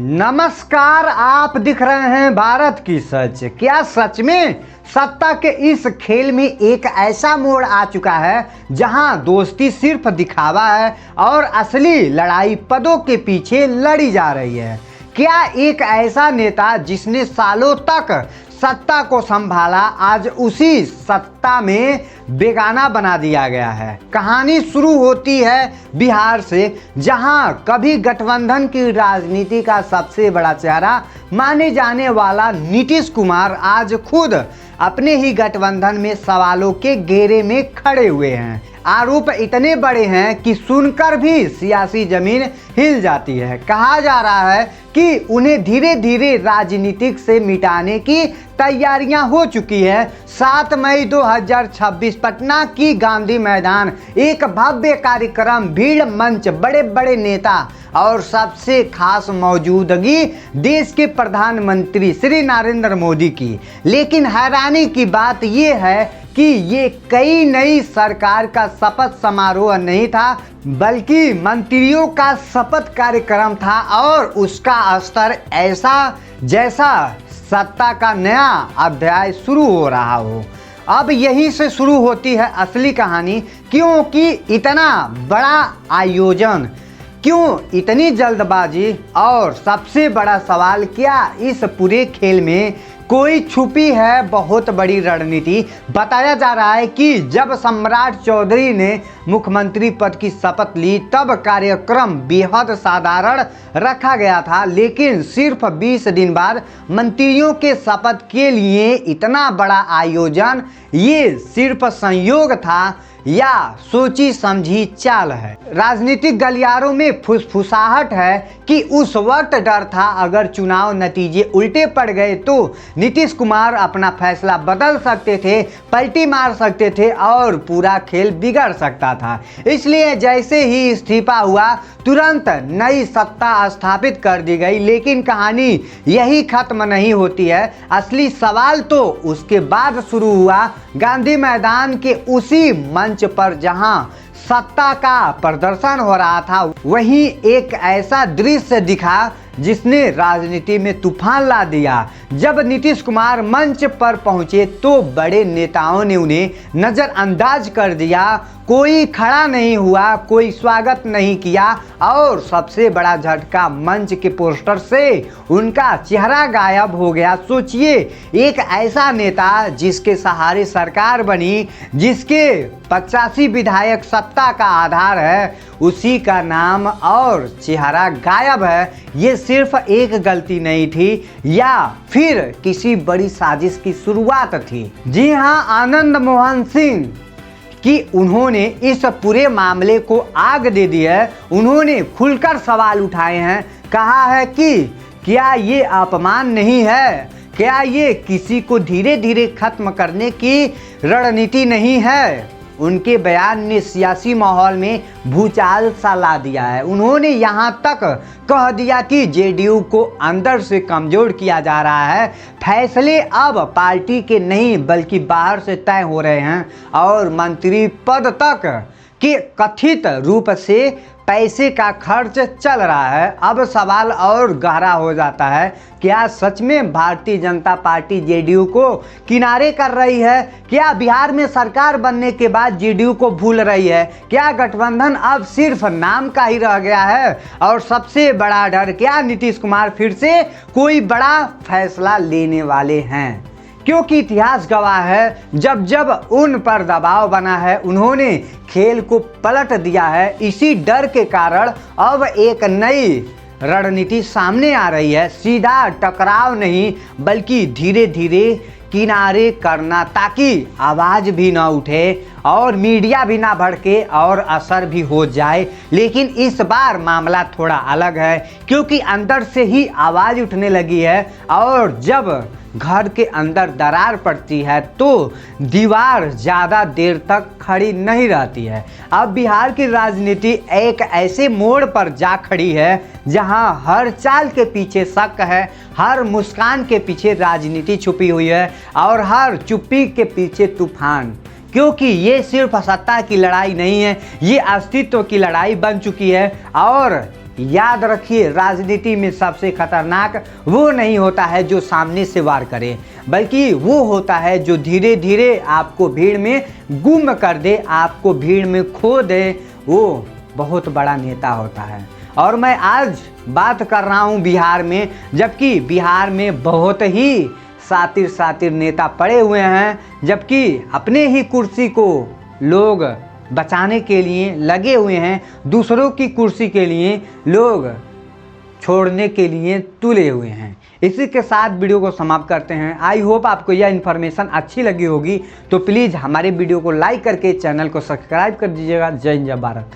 नमस्कार, आप दिख रहे हैं भारत की सच। क्या सच में सत्ता के इस खेल में एक ऐसा मोड़ आ चुका है जहां दोस्ती सिर्फ दिखावा है और असली लड़ाई पदों के पीछे लड़ी जा रही है? क्या एक ऐसा नेता जिसने सालों तक सत्ता को संभाला आज उसी सत्ता में बेगाना बना दिया गया है? कहानी शुरू होती है बिहार से, जहां कभी गठबंधन की राजनीति का सबसे बड़ा चेहरा माने जाने वाला नीतीश कुमार आज खुद अपने ही गठबंधन में सवालों के घेरे में खड़े हुए हैं। आरोप इतने बड़े हैं कि सुनकर भी सियासी जमीन हिल जाती है। कहा जा रहा है कि उन्हें धीरे धीरे राजनीतिक से मिटाने की तैयारियां हो चुकी है। 7 मई 2026 पटना की गांधी मैदान एक भव्य कार्यक्रम, भीड़, मंच, बड़े बड़े नेता और सबसे खास मौजूदगी देश के प्रधानमंत्री श्री नरेंद्र मोदी की। लेकिन हैरानी की बात यह है कि ये कई नई सरकार का शपथ समारोह नहीं था, बल्कि मंत्रियों का शपथ कार्यक्रम था और उसका स्तर ऐसा जैसा सत्ता का नया अध्याय शुरू हो रहा हो। अब यहीं से शुरू होती है असली कहानी। क्योंकि इतना बड़ा आयोजन, क्यों इतनी जल्दबाजी, और सबसे बड़ा सवाल, क्या इस पूरे खेल में कोई छुपी है बहुत बड़ी रणनीति? बताया जा रहा है कि जब सम्राट चौधरी ने मुख्यमंत्री पद की शपथ ली तब कार्यक्रम बेहद साधारण रखा गया था, लेकिन सिर्फ 20 दिन बाद मंत्रियों के शपथ के लिए इतना बड़ा आयोजन, ये सिर्फ संयोग था या सोची समझी चाल है? राजनीतिक गलियारों में फुसफुसाहट है कि उस वक्त डर था अगर चुनाव नतीजे उल्टे पड़ गए तो नीतीश कुमार अपना फैसला बदल सकते थे, पलटी मार सकते थे और पूरा खेल बिगड़ सकता था। इसलिए जैसे ही इस्तीफा हुआ तुरंत नई सत्ता स्थापित कर दी गई। लेकिन कहानी यही खत्म नहीं होती है। असली सवाल तो उसके बाद शुरू हुआ, गांधी मैदान के उसी मंच पर जहां सत्ता का प्रदर्शन हो रहा था। वहीं एक ऐसा दृश्य दिखा जिसने राजनीति में तूफान ला दिया। जब नीतीश कुमार मंच पर पहुंचे तो बड़े नेताओं ने उन्हें नजरअंदाज कर दिया। कोई खड़ा नहीं हुआ, कोई स्वागत नहीं किया और सबसे बड़ा झटका, मंच के पोस्टर से उनका चेहरा गायब हो गया। सोचिए, एक ऐसा नेता जिसके सहारे सरकार बनी, जिसके 85 विधायक सत्ता का आधार है, उसी का नाम और चेहरा गायब है। ये सिर्फ एक गलती नहीं थी या फिर किसी बड़ी साजिश की शुरुआत थी? जी हाँ, आनंद मोहन सिंह कि उन्होंने इस पूरे मामले को आग दे दी है। उन्होंने खुलकर सवाल उठाए हैं, कहा है कि क्या ये अपमान नहीं है? क्या ये किसी को धीरे धीरे खत्म करने की रणनीति नहीं है? उनके बयान ने सियासी माहौल में भूचाल सा ला दिया है। उन्होंने यहाँ तक कह दिया कि जेडीयू को अंदर से कमजोर किया जा रहा है। फैसले अब पार्टी के नहीं बल्कि बाहर से तय हो रहे हैं और मंत्री पद तक के कथित रूप से पैसे का खर्च चल रहा है। अब सवाल और गहरा हो जाता है, क्या सच में भारतीय जनता पार्टी जेडीयू को किनारे कर रही है? क्या बिहार में सरकार बनने के बाद जेडीयू को भूल रही है? क्या गठबंधन अब सिर्फ नाम का ही रह गया है? और सबसे बड़ा डर, क्या नीतीश कुमार फिर से कोई बड़ा फैसला लेने वाले हैं? क्योंकि इतिहास गवाह है, जब जब उन पर दबाव बना है उन्होंने खेल को पलट दिया है। इसी डर के कारण अब एक नई रणनीति सामने आ रही है। सीधा टकराव नहीं बल्कि धीरे धीरे किनारे करना, ताकि आवाज भी ना उठे और मीडिया भी ना भड़के और असर भी हो जाए। लेकिन इस बार मामला थोड़ा अलग है, क्योंकि अंदर से ही आवाज उठने लगी है और जब घर के अंदर दरार पड़ती है तो दीवार ज़्यादा देर तक खड़ी नहीं रहती है। अब बिहार की राजनीति एक ऐसे मोड़ पर जा खड़ी है जहां हर चाल के पीछे शक है, हर मुस्कान के पीछे राजनीति छुपी हुई है और हर चुप्पी के पीछे तूफान। क्योंकि ये सिर्फ सत्ता की लड़ाई नहीं है, ये अस्तित्व की लड़ाई बन चुकी है और याद रखिए, राजनीति में सबसे खतरनाक वो नहीं होता है जो सामने से वार करे, बल्कि वो होता है जो धीरे धीरे आपको भीड़ में गुम कर दे, आपको भीड़ में खो दे। वो बहुत बड़ा नेता होता है। और मैं आज बात कर रहा हूँ बिहार में, जबकि बिहार में बहुत ही शातिर नेता पड़े हुए हैं, जबकि अपने ही कुर्सी को लोग बचाने के लिए लगे हुए हैं, दूसरों की कुर्सी के लिए लोग छोड़ने के लिए तुले हुए हैं। इसी के साथ वीडियो को समाप्त करते हैं। आई होप आपको यह इन्फॉर्मेशन अच्छी लगी होगी, तो प्लीज़ हमारे वीडियो को लाइक करके चैनल को सब्सक्राइब कर दीजिएगा। जय हिंद, जय भारत।